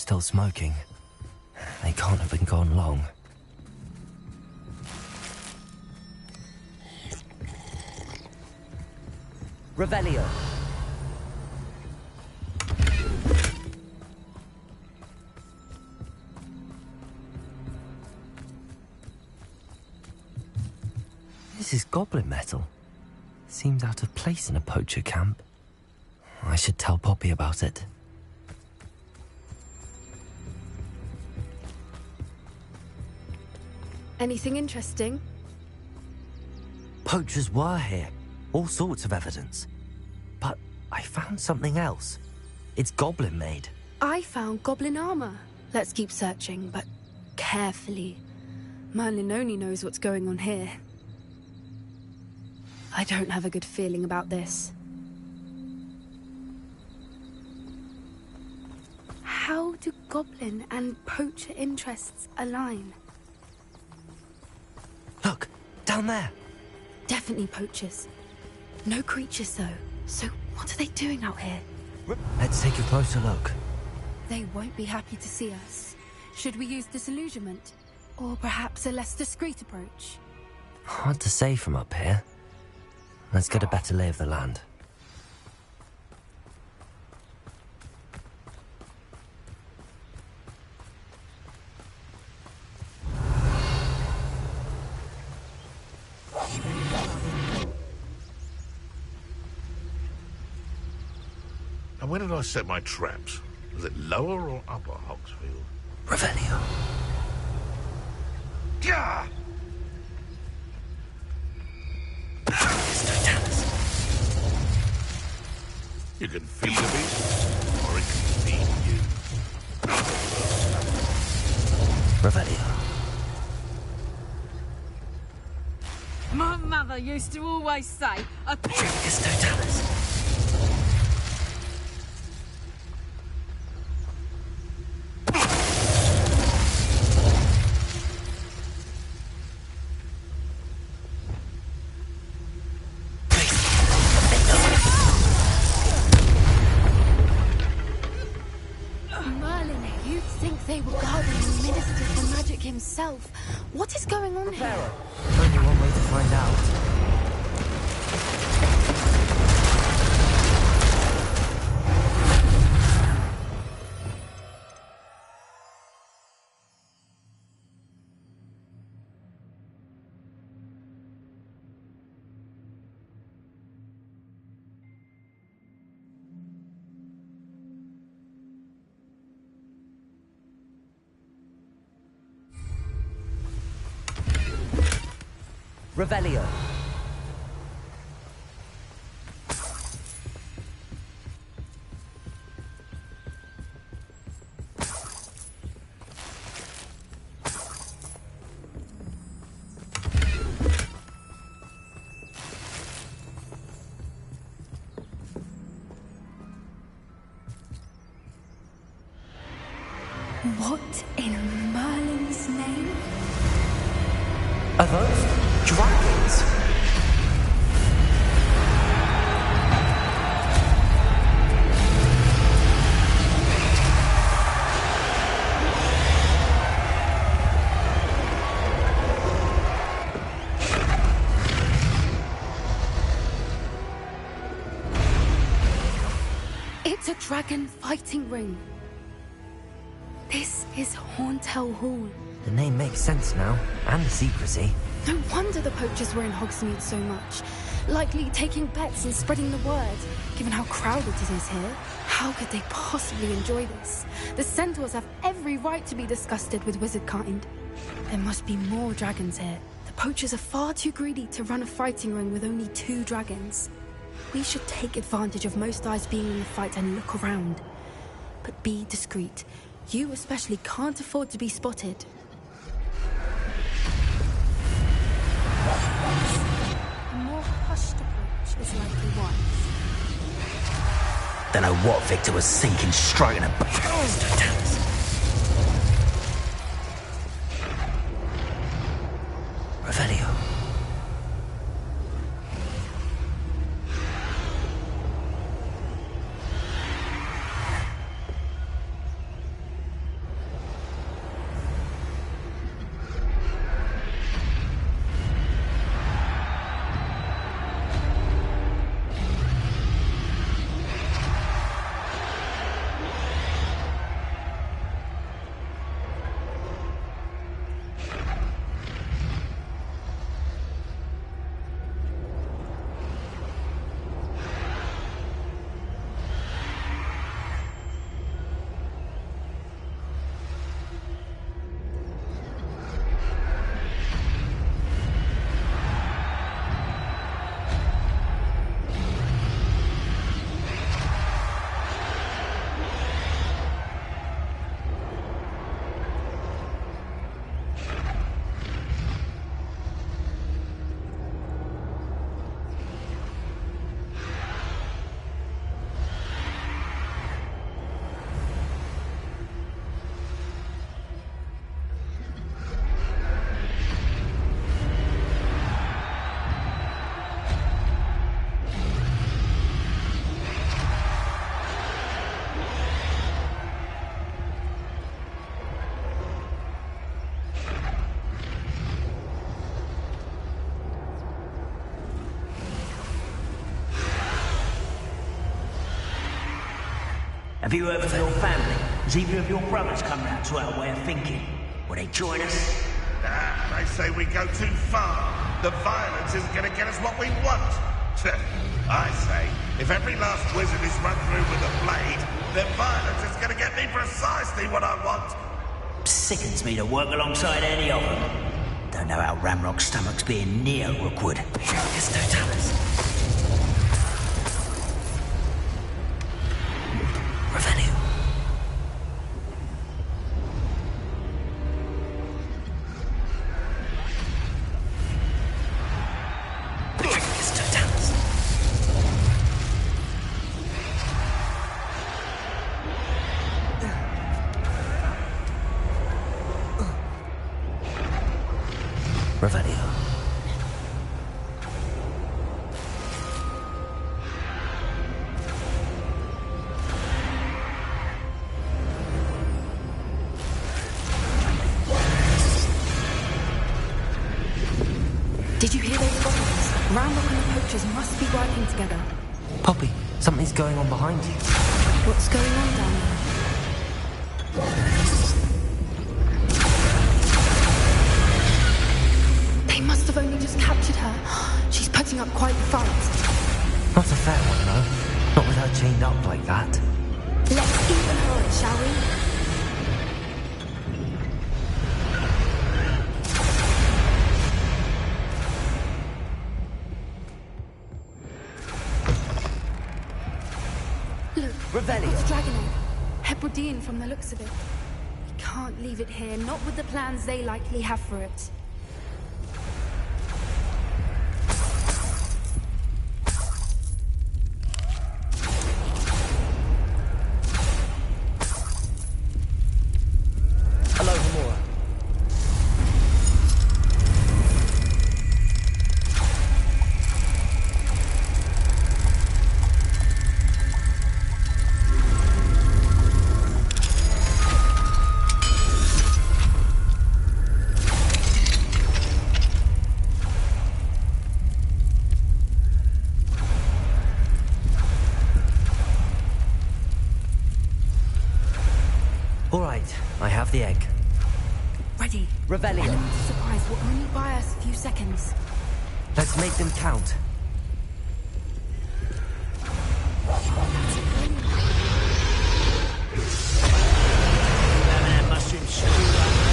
still smoking. They can't have been gone long. Revelio. This is goblin metal. Seems out of place in a poacher camp. I should tell Poppy about it. Anything interesting? Poachers were here. All sorts of evidence. But I found something else. It's goblin made. I found goblin armor. Let's keep searching, but carefully. Merlin only knows what's going on here. I don't have a good feeling about this. How do goblin and poacher interests align? Look, down there. Definitely poachers. No creatures, though. So what are they doing out here? Let's take a closer look. They won't be happy to see us. Should we use disillusionment? Or perhaps a less discreet approach? Hard to say from up here. Let's get a better lay of the land. And where did I set my traps? Was it lower or upper Hogsfield? Revelio. Yeah! You can feel the beast, or it can feed you. Revelio. My mother used to always say, a Tricus totalis. Merlin, you'd think they were guarding the Minister for Magic himself. What is going on here? Only one way to find out. Revelio. What in Merlin's name? Are those dragons? It's a dragon fighting ring. This is Hauntel Hall. The name makes sense now, and the secrecy. No wonder the poachers were in Hogsmeade so much. Likely taking bets and spreading the word, given how crowded it is here. How could they possibly enjoy this? The centaurs have every right to be disgusted with wizard kind. There must be more dragons here. The poachers are far too greedy to run a fighting ring with only 2 dragons. We should take advantage of most eyes being in the fight and look around. But be discreet. You especially can't afford to be spotted. A more hushed approach is likely wise. Don't know what Victor was sinking straight in a totalis. Revelio. Have you heard from your family? Has either of your brothers come round to our way of thinking? Will they join us? Nah, they say we go too far. The violence isn't going to get us what we want. I say, if every last wizard is run through with a blade, then violence is going to get me precisely what I want. Sickens me to work alongside any of them. Don't know how Ramrock's stomach's being near Rookwood. There's no tellers. Revenue. Revenue. Did you hear those bombs? Ramrock and the poachers must be working together. Poppy, something's going on behind you. What's going on down there? They must have only just captured her. She's putting up quite the fight. Not a fair one, though. Not with her chained up like that. Let's even her it, shall we? Look, Revelio. it's Dragon Egg. Hebridean from the looks of it. We can't leave it here, not with the plans they likely have for it. Hello, Hamura. All right, I have the egg. Ready. Revelio. Element of surprise will only buy us a few seconds. Let's make them count. Mushroom skewer.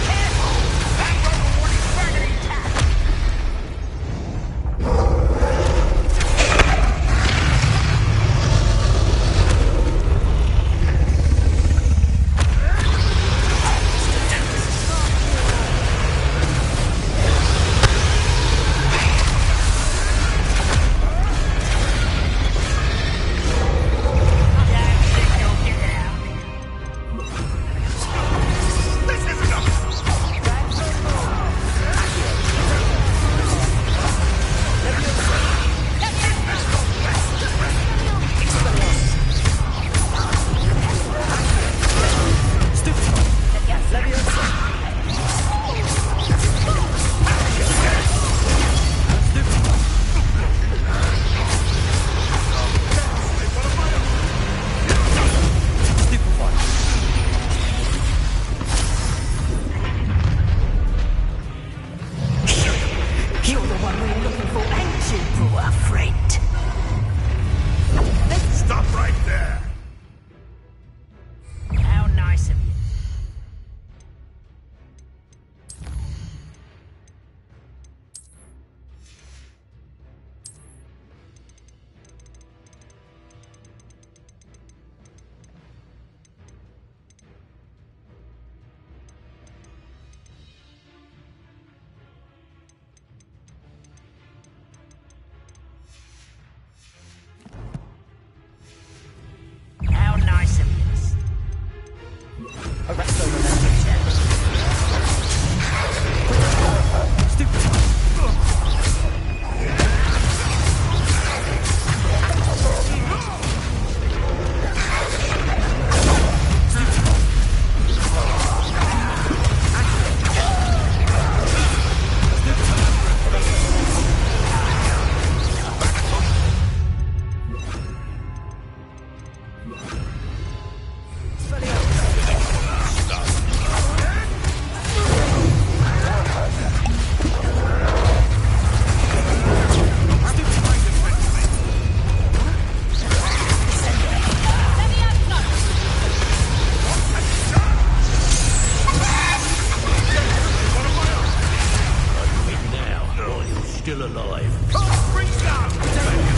still alive. Can't bring down! You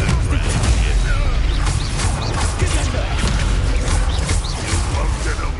won't get away.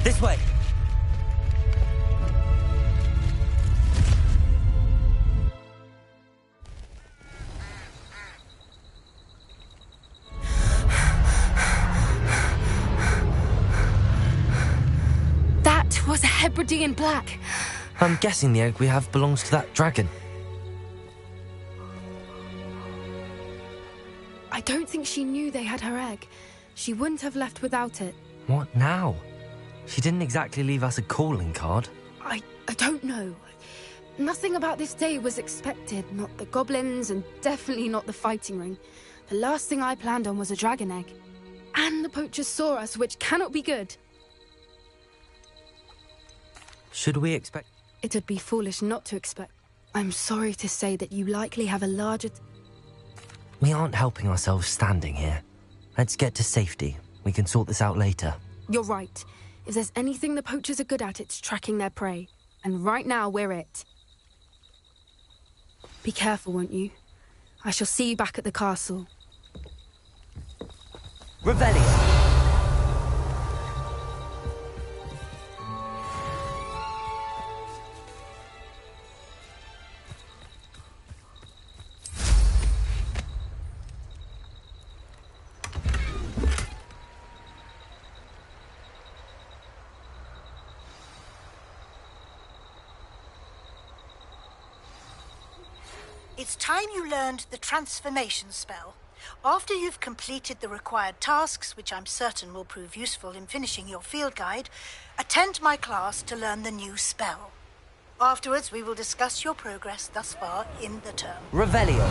This way. That was a Hebridean black. I'm guessing the egg we have belongs to that dragon. I don't think she knew they had her egg. She wouldn't have left without it. What now? She didn't exactly leave us a calling card. I don't know. Nothing about this day was expected. Not the goblins, and definitely not the fighting ring. The last thing I planned on was a dragon egg. And the poachers saw us, which cannot be good. Should we expect... It'd be foolish not to expect. I'm sorry to say that you likely have a larger... We aren't helping ourselves standing here. Let's get to safety. We can sort this out later. You're right. If there's anything the poachers are good at, it's tracking their prey. And right now, we're it. Be careful, won't you? I shall see you back at the castle. Revelio. It's time you learned the transformation spell. After you've completed the required tasks, which I'm certain will prove useful in finishing your field guide, attend my class to learn the new spell. Afterwards, we will discuss your progress thus far in the term. Revelio.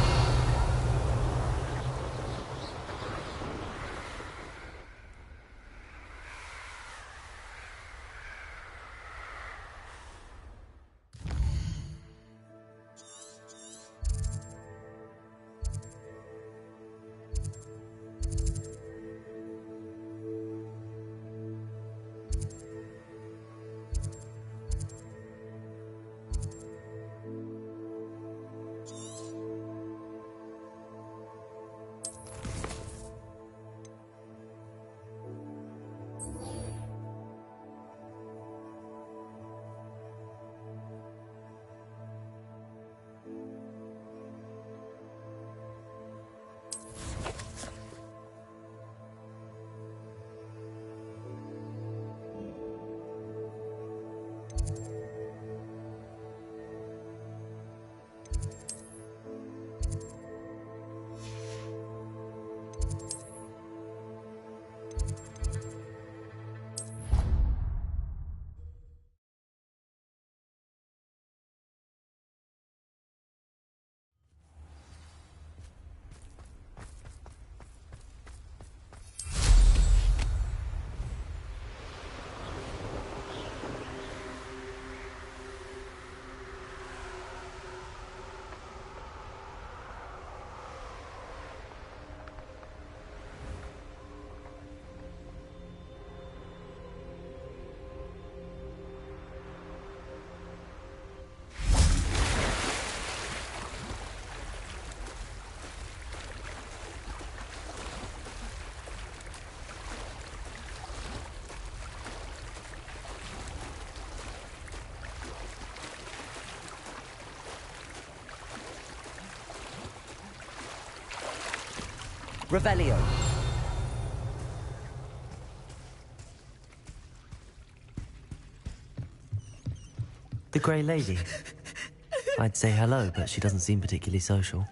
Revelio. The Grey Lady. I'd say hello, but she doesn't seem particularly social.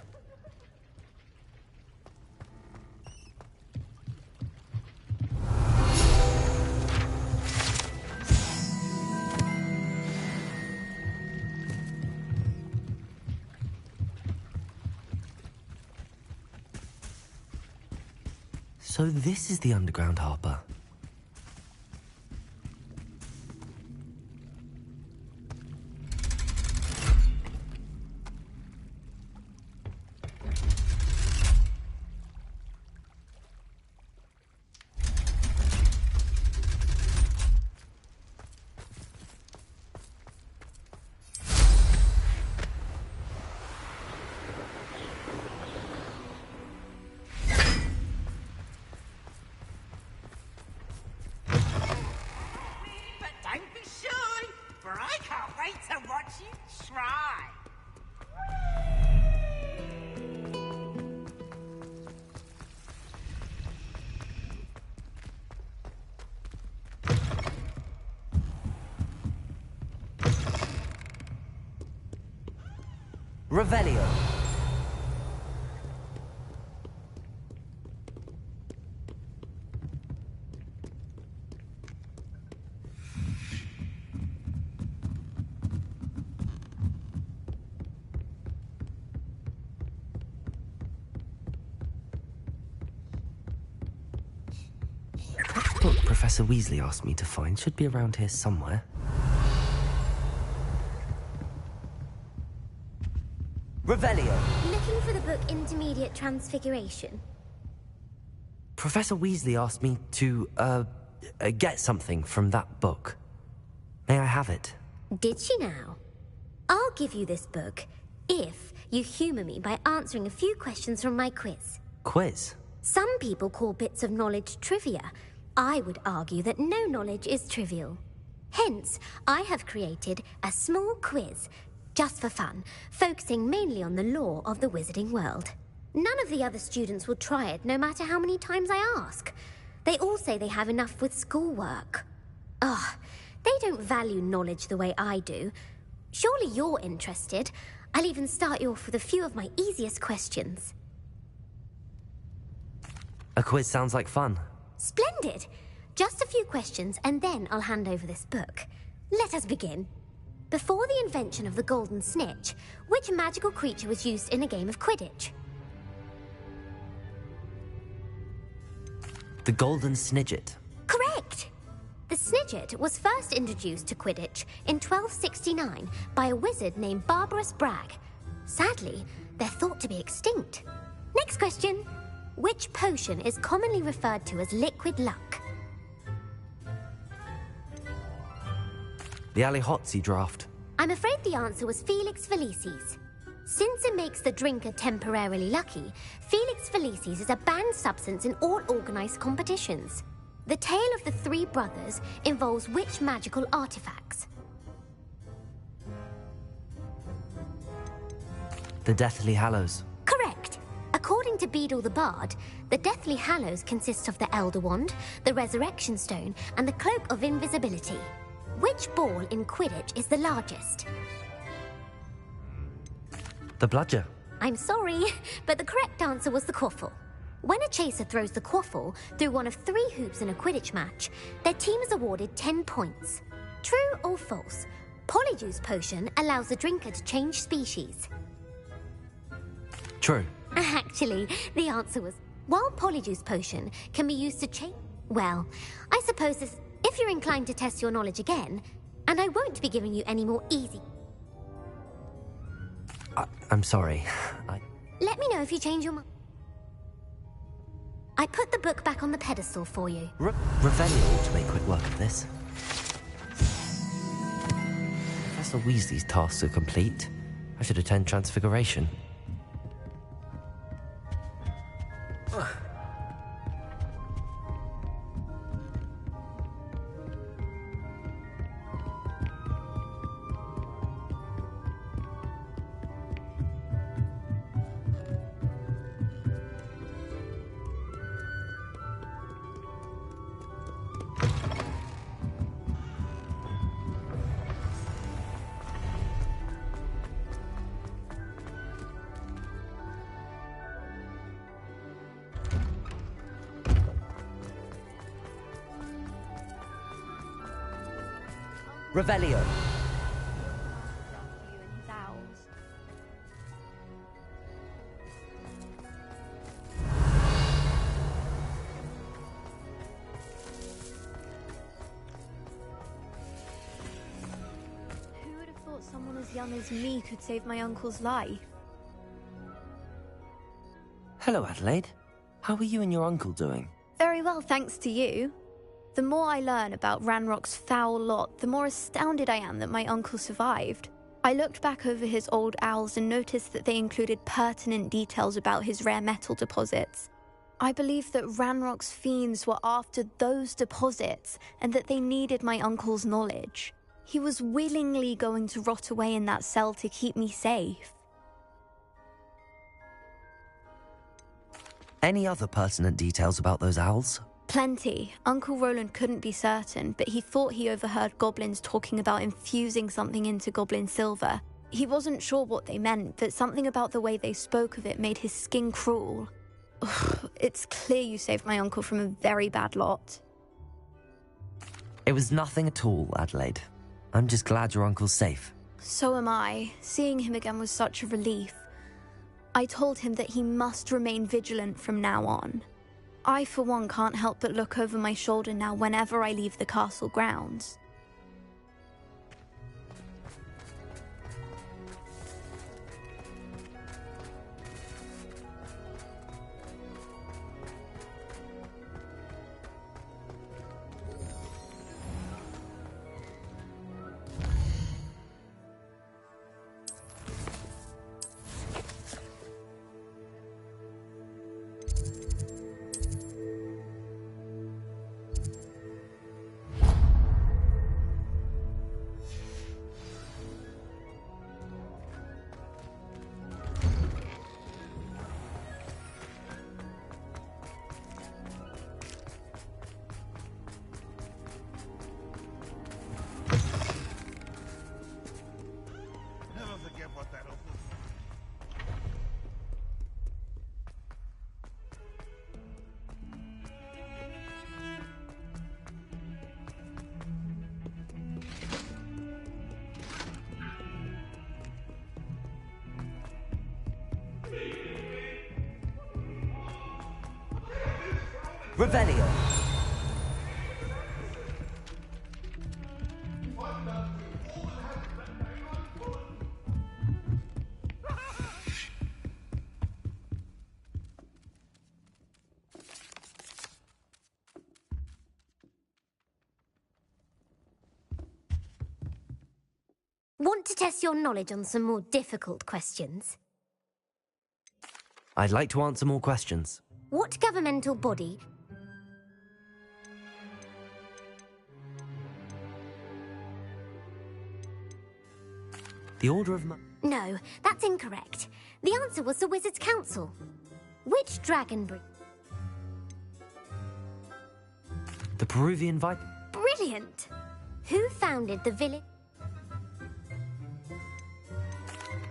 So this is the underground harbour. Revelio. That book Professor Weasley asked me to find should be around here somewhere. Revelio. Looking for the book Intermediate Transfiguration? Professor Weasley asked me to, get something from that book. May I have it? Did she now? I'll give you this book if you humour me by answering a few questions from my quiz. Quiz? Some people call bits of knowledge trivia. I would argue that no knowledge is trivial. Hence, I have created a small quiz, just for fun, focusing mainly on the lore of the wizarding world. None of the other students will try it, no matter how many times I ask. They all say they have enough with schoolwork. Ugh, they don't value knowledge the way I do. Surely you're interested. I'll even start you off with a few of my easiest questions. A quiz sounds like fun. Splendid! Just a few questions, and then I'll hand over this book. Let us begin. Before the invention of the golden snitch, which magical creature was used in a game of Quidditch? The Golden Snidget. Correct! The Snidget was first introduced to Quidditch in 1269 by a wizard named Barbarous Bragg. Sadly, they're thought to be extinct. Next question. Which potion is commonly referred to as liquid luck? The Allihotzi draft. I'm afraid the answer was Felix Felicis. Since it makes the drinker temporarily lucky, Felix Felicis is a banned substance in all organised competitions. The tale of the three brothers involves which magical artifacts? The Deathly Hallows. Correct. According to Beedle the Bard, the Deathly Hallows consists of the Elder Wand, the Resurrection Stone, and the Cloak of Invisibility. Which ball in Quidditch is the largest? The Bludger. I'm sorry, but the correct answer was the quaffle. When a chaser throws the quaffle through one of 3 hoops in a Quidditch match, their team is awarded 10 points. True or false? Polyjuice Potion allows the drinker to change species. True. Actually, the answer was, while Polyjuice Potion can be used to change... Well, I suppose this... If you're inclined to test your knowledge again, and I won't be giving you any more easy... I'm sorry. Let me know if you change your mind. I put the book back on the pedestal for you. Revelio ought to make quick work of this. Professor Weasley's tasks are complete. I should attend Transfiguration. Revelio. Who would have thought someone as young as me could save my uncle's life? Hello, Adelaide. How are you and your uncle doing? Very well, thanks to you. The more I learn about Ranrock's foul lot, the more astounded I am that my uncle survived. I looked back over his old owls and noticed that they included pertinent details about his rare metal deposits. I believe that Ranrock's fiends were after those deposits and that they needed my uncle's knowledge. He was willingly going to rot away in that cell to keep me safe. Any other pertinent details about those owls? Plenty. Uncle Roland couldn't be certain, but he thought he overheard goblins talking about infusing something into goblin silver. He wasn't sure what they meant, but something about the way they spoke of it made his skin crawl. Ugh, it's clear you saved my uncle from a very bad lot. It was nothing at all, Adelaide. I'm just glad your uncle's safe. So am I. Seeing him again was such a relief. I told him that he must remain vigilant from now on. I, for one, can't help but look over my shoulder now whenever I leave the castle grounds. Revelio. Want to test your knowledge on some more difficult questions? I'd like to answer more questions. What governmental body... The Order of... No, that's incorrect. The answer was the Wizards' Council. Which dragon breed... The Peruvian Viper... Brilliant! Who founded the village...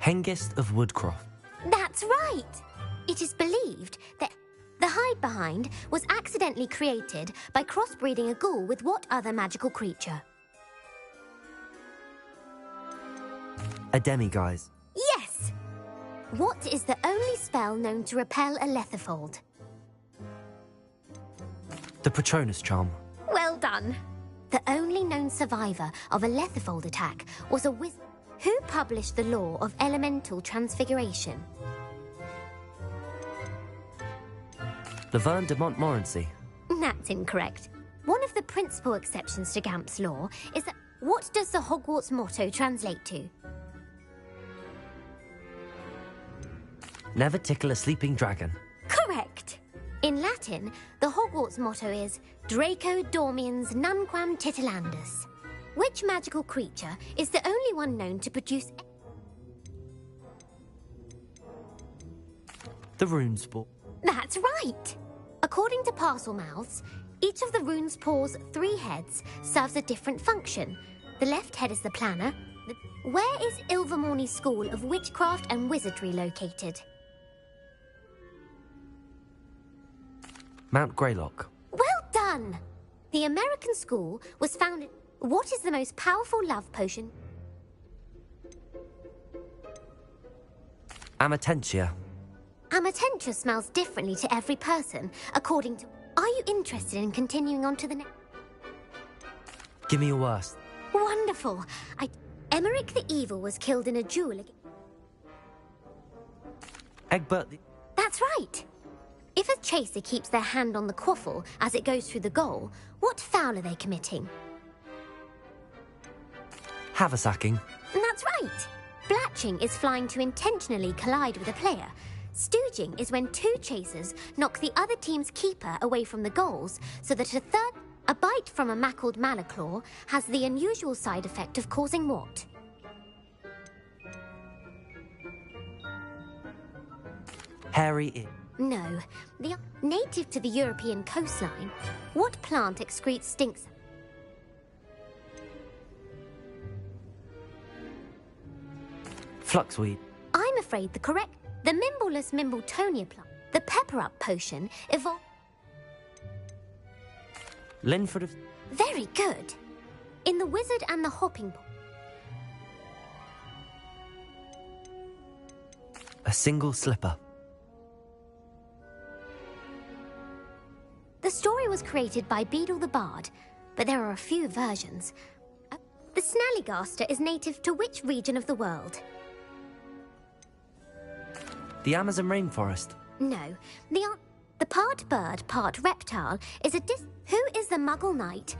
Hengist of Woodcroft. That's right! It is believed that the Hide Behind was accidentally created by crossbreeding a ghoul with what other magical creature? A demiguise. Yes! What is the only spell known to repel a lethifold? The Patronus Charm. Well done! The only known survivor of a lethifold attack was a wizard who published the law of elemental transfiguration. Laverne de Montmorency. That's incorrect. One of the principal exceptions to Gamp's law is that... What does the Hogwarts motto translate to? Never tickle a sleeping dragon. Correct! In Latin, the Hogwarts motto is Draco Dormiens Nunquam Titilandus. Which magical creature is the only one known to produce... The Runesport. That's right! According to Parselmouths, each of the Runespaw's 3 heads serves a different function. The left head is the planner. Where is Ilvermorny School of Witchcraft and Wizardry located? Mount Greylock. Well done! The American school was founded... What is the most powerful love potion? Amatentia. Amatentia smells differently to every person, according to... Are you interested in continuing on to the next... Give me your worst. Wonderful. Emmerich the Evil was killed in a duel against... Egbert the... That's right. If a chaser keeps their hand on the quaffle as it goes through the goal, what foul are they committing? Haversacking. That's right. Blatching is flying to intentionally collide with a player. Stooging is when two chasers knock the other team's keeper away from the goals so that a bite from a mackled malaclaw has the unusual side effect of causing what? Hairy. No. Native to the European coastline, what plant excretes stinks? Fluxweed. I'm afraid the Mimbleless Mimbletonia plant, the pepper-up potion, evolved... Linford of... Very good. In The Wizard and the Hopping... A single slipper. The story was created by Beadle the Bard, but there are a few versions. The Snallygaster is native to which region of the world? The Amazon rainforest. No. The part bird, part reptile is a Who is the Muggle Knight?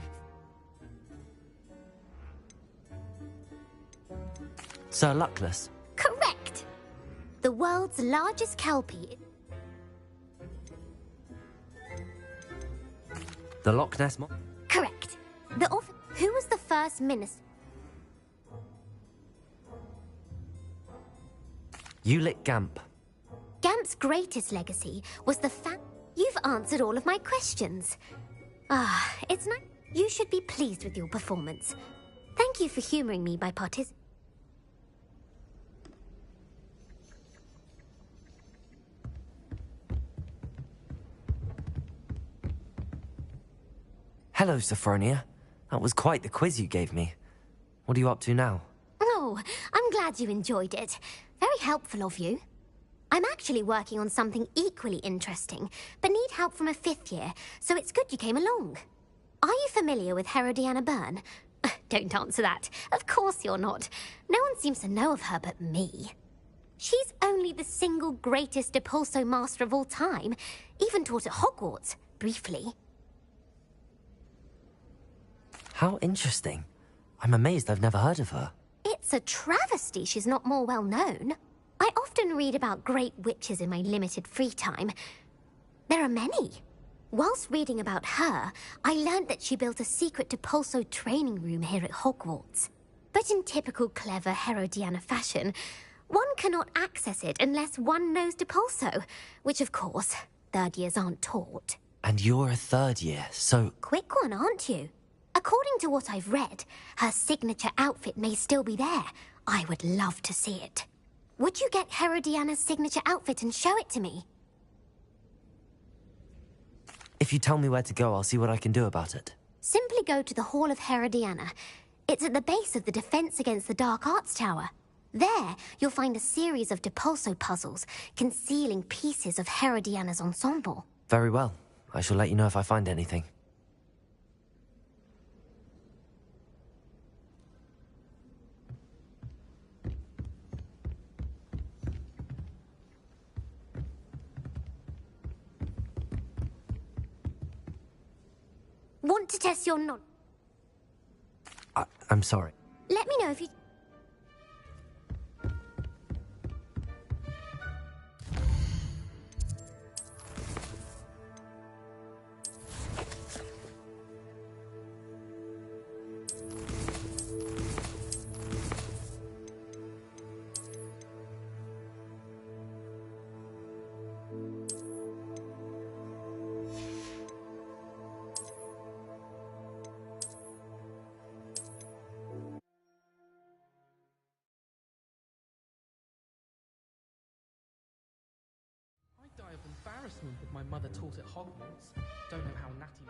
Sir Luckless. Correct! The world's largest kelpie... The Loch Ness Monster. Correct. Who was the first minister? Ulick Gamp. Gamp's greatest legacy was the fact... You've answered all of my questions. It's nice. You should be pleased with your performance. Thank you for humouring me by participating. Hello, Sophronia. That was quite the quiz you gave me. What are you up to now? Oh, I'm glad you enjoyed it. Very helpful of you. I'm actually working on something equally interesting, but need help from a 5th year, so it's good you came along. Are you familiar with Herodiana Byrne? Don't answer that. Of course you're not. No one seems to know of her but me. She's only the single greatest Depulso master of all time, even taught at Hogwarts, briefly. How interesting. I'm amazed I've never heard of her. It's a travesty she's not more well known. I often read about great witches in my limited free time. There are many. Whilst reading about her, I learned that she built a secret Depulso training room here at Hogwarts. But in typical clever Herodiana fashion, one cannot access it unless one knows Depulso, which of course, 3rd years aren't taught. And you're a 3rd year, so... Quick one, aren't you? According to what I've read, her signature outfit may still be there. I would love to see it. Would you get Herodiana's signature outfit and show it to me? If you tell me where to go, I'll see what I can do about it. Simply go to the Hall of Herodiana. It's at the base of the Defense Against the Dark Arts Tower. There, you'll find a series of Depulso puzzles concealing pieces of Herodiana's ensemble. Very well. I shall let you know if I find anything. Want to test your knowledge? I'm sorry. Let me know if you... Die of embarrassment if my mother taught at Hogwarts. Don't know how Natty...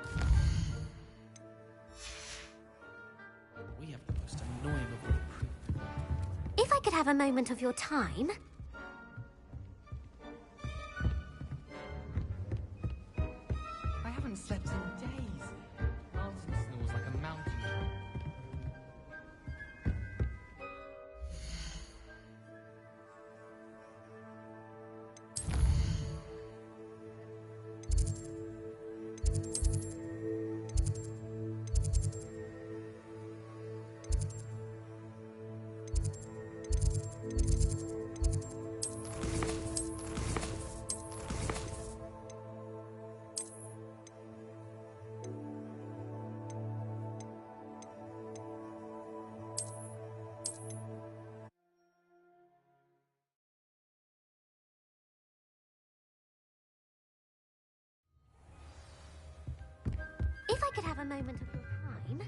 have the most annoying of all the proof. If I could have a moment of your time... I haven't slept in days. Martin snores like a mountain dog. If I could have a moment of your time...